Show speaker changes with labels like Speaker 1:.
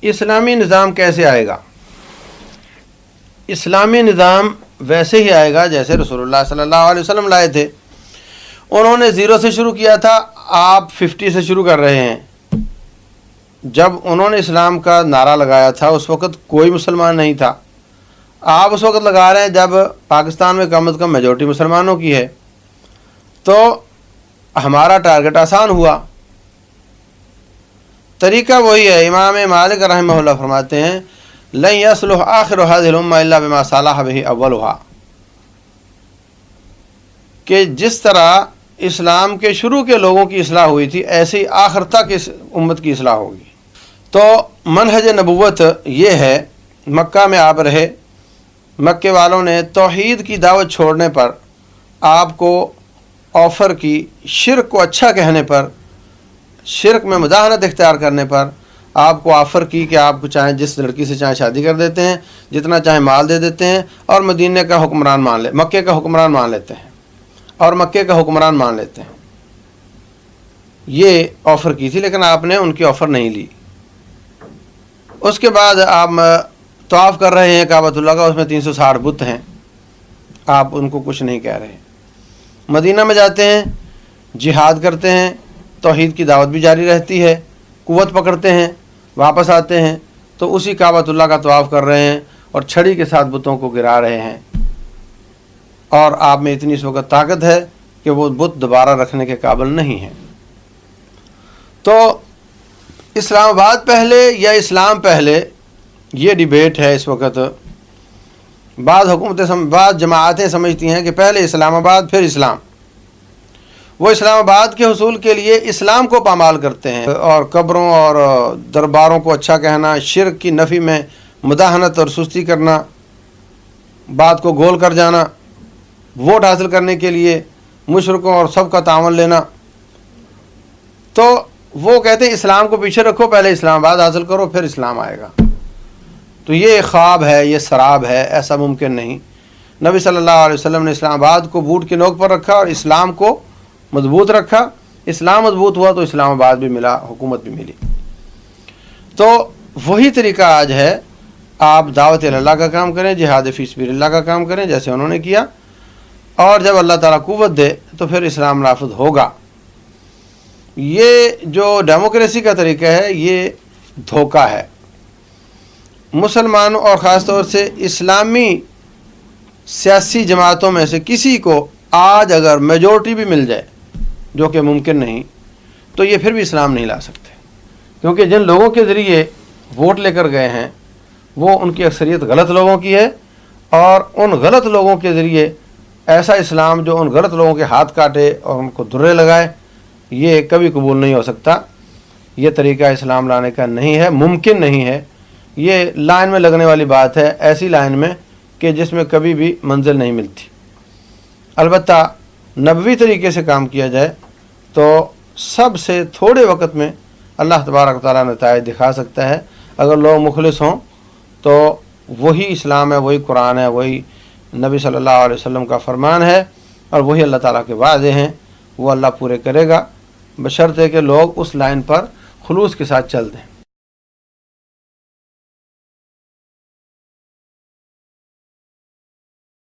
Speaker 1: اسلامی نظام کیسے آئے گا؟ اسلامی نظام ویسے ہی آئے گا جیسے رسول اللہ صلی اللہ علیہ وسلم لائے تھے۔ انہوں نے 0 سے شروع کیا تھا، آپ 50 سے شروع کر رہے ہیں۔ جب انہوں نے اسلام کا نعرہ لگایا تھا اس وقت کوئی مسلمان نہیں تھا، آپ اس وقت لگا رہے ہیں جب پاکستان میں کم از کم میجورٹی مسلمانوں کی ہے، تو ہمارا ٹارگٹ آسان ہوا۔ طریقہ وہی ہے۔ امام مالک رحمہ اللہ فرماتے ہیں لن یصلح آخر هذه الامه الا بما صلح به اولها، کہ جس طرح اسلام کے شروع کے لوگوں کی اصلاح ہوئی تھی ایسے ہی آخر تک اس امت کی اصلاح ہوگی۔ تو منہج نبوت یہ ہے، مکہ میں آپ رہے، مکے والوں نے توحید کی دعوت چھوڑنے پر آپ کو آفر کی، شرک کو اچھا کہنے پر، شرک میں مداہنت اختیار کرنے پر آپ کو آفر کی کہ آپ کو چاہیں جس لڑکی سے چاہیں شادی کر دیتے ہیں، جتنا چاہیں مال دے دیتے ہیں، اور مدینے کا حکمران مکے کا حکمران مان لیتے ہیں، اور مکے کا حکمران مان لیتے ہیں۔ یہ آفر کی تھی، لیکن آپ نے ان کی آفر نہیں لی۔ اس کے بعد آپ طواف کر رہے ہیں کعبۃ اللہ کا، اس میں 360 بت ہیں، آپ ان کو کچھ نہیں کہہ رہے۔ مدینہ میں جاتے ہیں، جہاد کرتے ہیں، توحید کی دعوت بھی جاری رہتی ہے، قوت پکڑتے ہیں، واپس آتے ہیں تو اسی کعبۃ اللہ کا طواف کر رہے ہیں اور چھڑی کے ساتھ بتوں کو گرا رہے ہیں، اور آپ میں اتنی اس وقت طاقت ہے کہ وہ بت دوبارہ رکھنے کے قابل نہیں ہیں۔ تو اسلام آباد پہلے یا اسلام پہلے، یہ ڈیبیٹ ہے اس وقت۔ بعض جماعتیں سمجھتی ہیں کہ پہلے اسلام آباد پھر اسلام، وہ اسلام آباد کے حصول کے لیے اسلام کو پامال کرتے ہیں، اور قبروں اور درباروں کو اچھا کہنا، شرک کی نفی میں مداہنت اور سستی کرنا، بات کو گول کر جانا، ووٹ حاصل کرنے کے لیے مشرکوں اور سب کا تعاون لینا۔ تو وہ کہتے ہیں اسلام کو پیچھے رکھو، پہلے اسلام آباد حاصل کرو پھر اسلام آئے گا۔ تو یہ خواب ہے، یہ سراب ہے، ایسا ممکن نہیں۔ نبی صلی اللہ علیہ وسلم نے اسلام آباد کو بوٹ کی نوک پر رکھا اور اسلام کو مضبوط رکھا۔ اسلام مضبوط ہوا تو اسلام آباد بھی ملا، حکومت بھی ملی۔ تو وہی طریقہ آج ہے، آپ دعوت اللہ کا کام کریں، جہاد فی سبیل اللہ کا کام کریں جیسے انہوں نے کیا، اور جب اللہ تعالیٰ قوت دے تو پھر اسلام نافذ ہوگا۔ یہ جو ڈیموکریسی کا طریقہ ہے یہ دھوکہ ہے۔ مسلمانوں اور خاص طور سے اسلامی سیاسی جماعتوں میں سے کسی کو آج اگر میجورٹی بھی مل جائے، جو کہ ممکن نہیں، تو یہ پھر بھی اسلام نہیں لا سکتے، کیونکہ جن لوگوں کے ذریعے ووٹ لے کر گئے ہیں وہ ان کی اکثریت غلط لوگوں کی ہے، اور ان غلط لوگوں کے ذریعے ایسا اسلام جو ان غلط لوگوں کے ہاتھ کاٹے اور ان کو درے لگائے، یہ کبھی قبول نہیں ہو سکتا۔ یہ طریقہ اسلام لانے کا نہیں ہے، ممکن نہیں ہے۔ یہ لائن میں لگنے والی بات ہے، ایسی لائن میں کہ جس میں کبھی بھی منزل نہیں ملتی۔ البتہ نبوی طریقے سے کام کیا جائے تو سب سے تھوڑے وقت میں اللہ تبارک و تعالیٰ نتائج دکھا سکتا ہے، اگر لوگ مخلص ہوں تو وہی اسلام ہے، وہی قرآن ہے، وہی نبی صلی اللہ علیہ وسلم کا فرمان ہے، اور وہی اللہ تعالیٰ کے وعدے ہیں، وہ اللہ پورے کرے گا، بشرط ہے کہ لوگ اس لائن پر خلوص کے ساتھ چل دیں۔